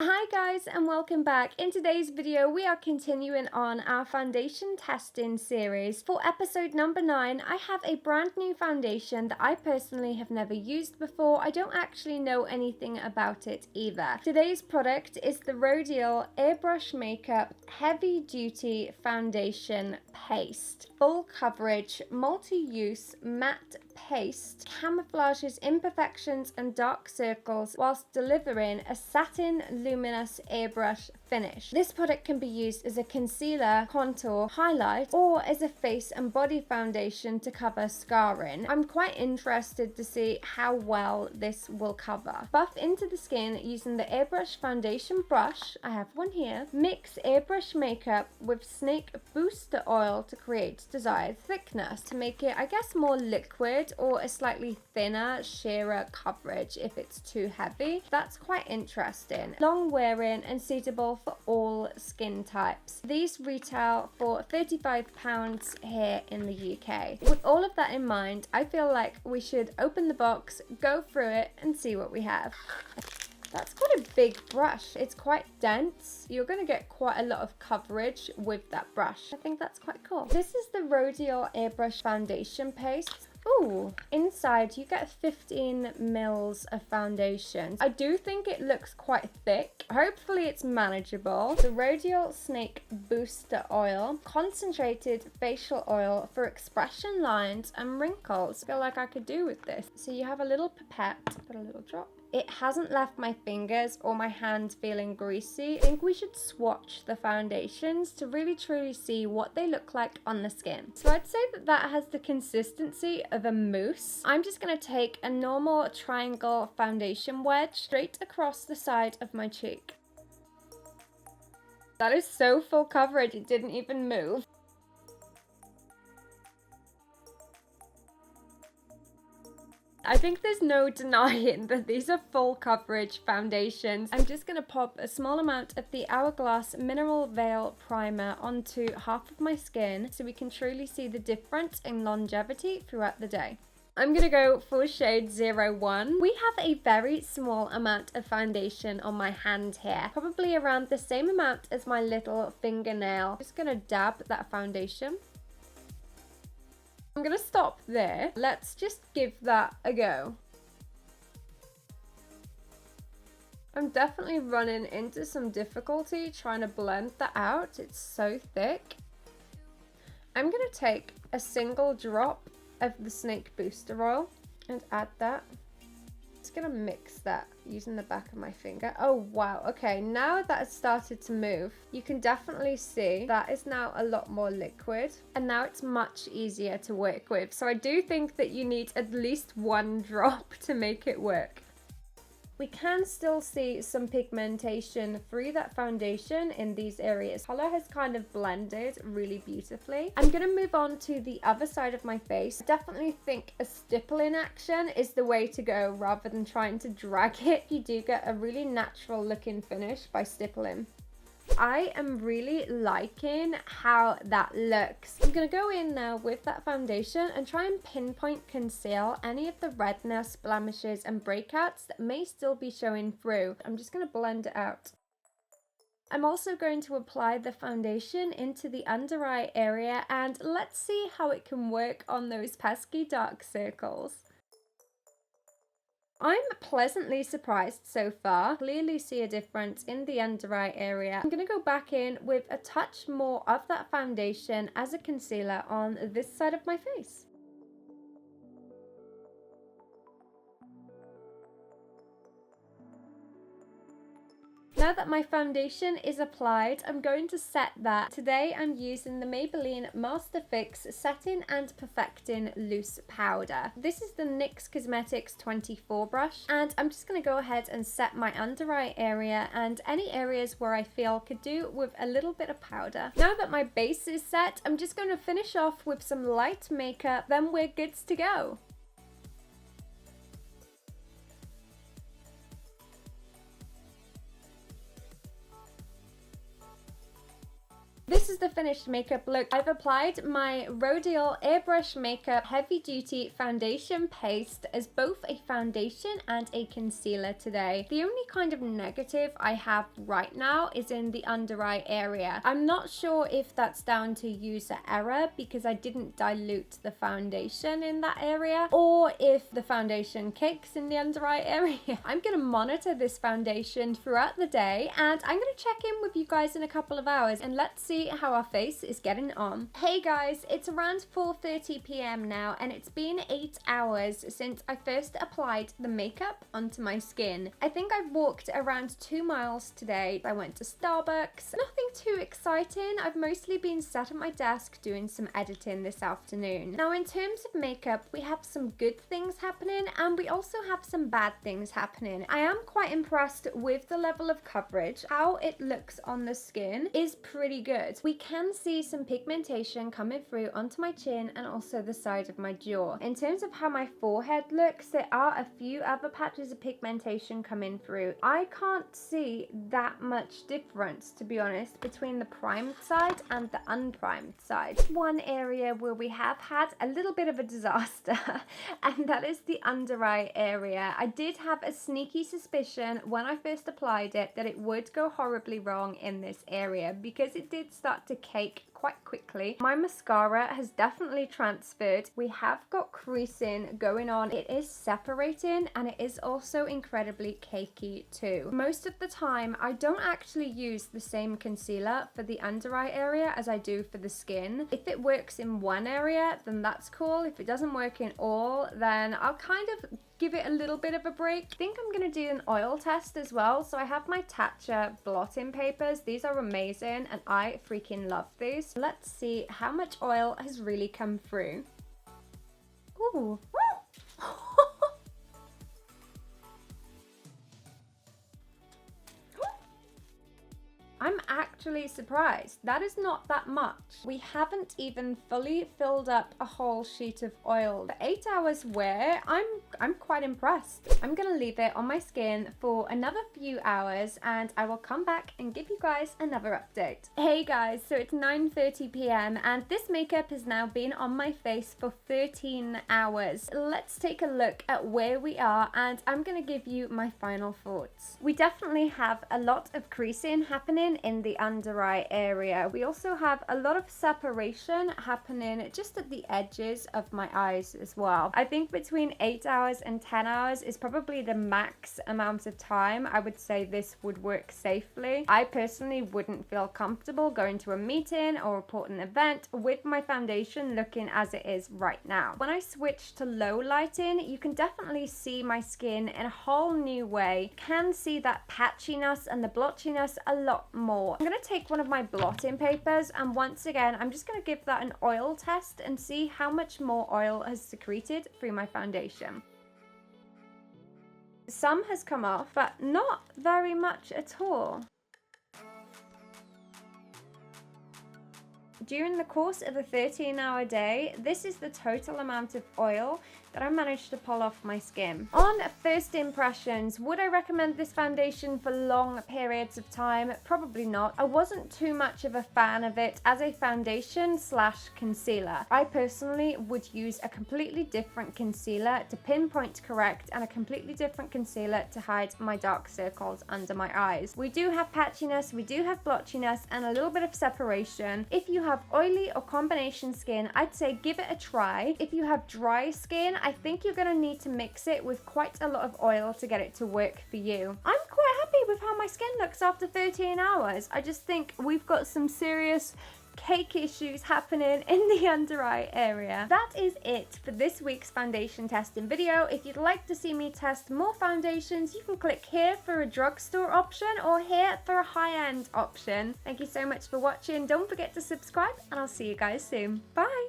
Hi guys and welcome back. In today's video we are continuing on our foundation testing series. For episode number 9 I have a brand new foundation that I personally have never used before. I don't actually know anything about it either. Today's product is the Rodial Airbrush Makeup Heavy Duty Foundation Paste. Full coverage, multi-use matte paste camouflages imperfections and dark circles whilst delivering a satin luminous airbrush finish. This product can be used as a concealer, contour, highlight, or as a face and body foundation to cover scarring. I'm quite interested to see how well this will cover. Buff into the skin using the airbrush foundation brush, I have one here. Mix airbrush makeup with snake booster oil to create desired thickness to make it, I guess, more liquid or a slightly thinner, sheerer coverage if it's too heavy. That's quite interesting. Long wearing and suitable for all skin types. These retail for £35 here in the UK. With all of that in mind, I feel like we should open the box, go through it and see what we have. That's quite a big brush. It's quite dense. You're going to get quite a lot of coverage with that brush. I think that's quite cool. This is the Rodial Airbrush Foundation Paste. Ooh, inside you get 15 mils of foundation. I do think it looks quite thick. Hopefully it's manageable. The Rodial Snake Booster Oil, concentrated facial oil for expression lines and wrinkles. I feel like I could do with this. So you have a little pipette, put a little drop. It hasn't left my fingers or my hand feeling greasy. I think we should swatch the foundations to really truly see what they look like on the skin. So I'd say that that has the consistency of a mousse. I'm just going to take a normal triangle foundation wedge straight across the side of my cheek. That is so full coverage, it didn't even move. I think there's no denying that these are full coverage foundations. I'm just going to pop a small amount of the Hourglass Mineral Veil Primer onto half of my skin so we can truly see the difference in longevity throughout the day. I'm going to go for shade 01. We have a very small amount of foundation on my hand here, probably around the same amount as my little fingernail. I'm just going to dab that foundation. I'm going to stop there. Let's just give that a go. I'm definitely running into some difficulty trying to blend that out. It's so thick. I'm going to take a single drop of the Snake Booster Oil and add that. Just going to mix that using the back of my finger. Oh wow, okay, now that it's started to move, you can definitely see that is now a lot more liquid and now it's much easier to work with. So I do think that you need at least one drop to make it work. We can still see some pigmentation through that foundation in these areas. Color has kind of blended really beautifully. I'm going to move on to the other side of my face. I definitely think a stippling action is the way to go rather than trying to drag it. You do get a really natural looking finish by stippling. I am really liking how that looks. I'm going to go in now with that foundation and try and pinpoint conceal any of the redness, blemishes and breakouts that may still be showing through. I'm just going to blend it out. I'm also going to apply the foundation into the under eye area and let's see how it can work on those pesky dark circles. I'm pleasantly surprised so far. Clearly see a difference in the under eye area. I'm going to go back in with a touch more of that foundation as a concealer on this side of my face. Now that my foundation is applied, I'm going to set that. Today I'm using the Maybelline Master Fix Setting and Perfecting Loose Powder. This is the NYX Cosmetics 24 brush and I'm just going to go ahead and set my under eye area and any areas where I feel could do with a little bit of powder. Now that my base is set, I'm just going to finish off with some light makeup, then we're good to go. This this is the finished makeup look. I've applied my Rodial Airbrush Makeup Heavy Duty Foundation Paste as both a foundation and a concealer today. The only kind of negative I have right now is in the under eye area. I'm not sure if that's down to user error because I didn't dilute the foundation in that area, or if the foundation cakes in the under eye area. I'm gonna monitor this foundation throughout the day, and I'm gonna check in with you guys in a couple of hours and let's see how our face is getting on. Hey guys, it's around 4:30 p.m. now, and it's been 8 hours since I first applied the makeup onto my skin. I think I've walked around 2 miles today. I went to Starbucks. Nothing too exciting. I've mostly been sat at my desk doing some editing this afternoon. Now, in terms of makeup, we have some good things happening and we also have some bad things happening. I am quite impressed with the level of coverage. How it looks on the skin is pretty good. We can see some pigmentation coming through onto my chin and also the side of my jaw. In terms of how my forehead looks, there are a few other patches of pigmentation coming through. I can't see that much difference, to be honest, between the primed side and the unprimed side. One area where we have had a little bit of a disaster and that is the under eye area. I did have a sneaky suspicion when I first applied it that it would go horribly wrong in this area because it did start to cake quite quickly. My mascara has definitely transferred. We have got creasing going on. It is separating and it is also incredibly cakey too. Most of the time, I don't actually use the same concealer for the under eye area as I do for the skin. If it works in one area, then that's cool. If it doesn't work in all, then I'll kind of give it a little bit of a break. I think I'm gonna do an oil test as well. So I have my Tatcha blotting papers. These are amazing and I freaking love these. Let's see how much oil has really come through. Ooh. I'm actually surprised. That is not that much. We haven't even fully filled up a whole sheet of oil. The 8 hours wear, I'm quite impressed. I'm gonna leave it on my skin for another few hours and I will come back and give you guys another update. Hey guys, so it's 9:30 p.m. and this makeup has now been on my face for 13 hours. Let's take a look at where we are and I'm gonna give you my final thoughts. We definitely have a lot of creasing happening in the under eye area. We also have a lot of separation happening just at the edges of my eyes as well. I think between 8 hours and 10 hours is probably the max amount of time I would say this would work safely. I personally wouldn't feel comfortable going to a meeting or important event with my foundation looking as it is right now. When I switch to low lighting, you can definitely see my skin in a whole new way. You can see that patchiness and the blotchiness a lot more. I'm going to take one of my blotting papers and once again I'm just going to give that an oil test and see how much more oil has secreted through my foundation. Some has come off, but not very much at all. During the course of a 13-hour day, this is the total amount of oil that I managed to pull off my skin. On first impressions, would I recommend this foundation for long periods of time? Probably not. I wasn't too much of a fan of it as a foundation slash concealer. I personally would use a completely different concealer to pinpoint correct and a completely different concealer to hide my dark circles under my eyes. We do have patchiness, we do have blotchiness and a little bit of separation. If you have oily or combination skin, I'd say give it a try. If you have dry skin, I think you're going to need to mix it with quite a lot of oil to get it to work for you. I'm quite happy with how my skin looks after 13 hours. I just think we've got some serious cake issues happening in the under eye area. That is it for this week's foundation testing video. If you'd like to see me test more foundations, you can click here for a drugstore option or here for a high-end option. Thank you so much for watching. Don't forget to subscribe and I'll see you guys soon. Bye!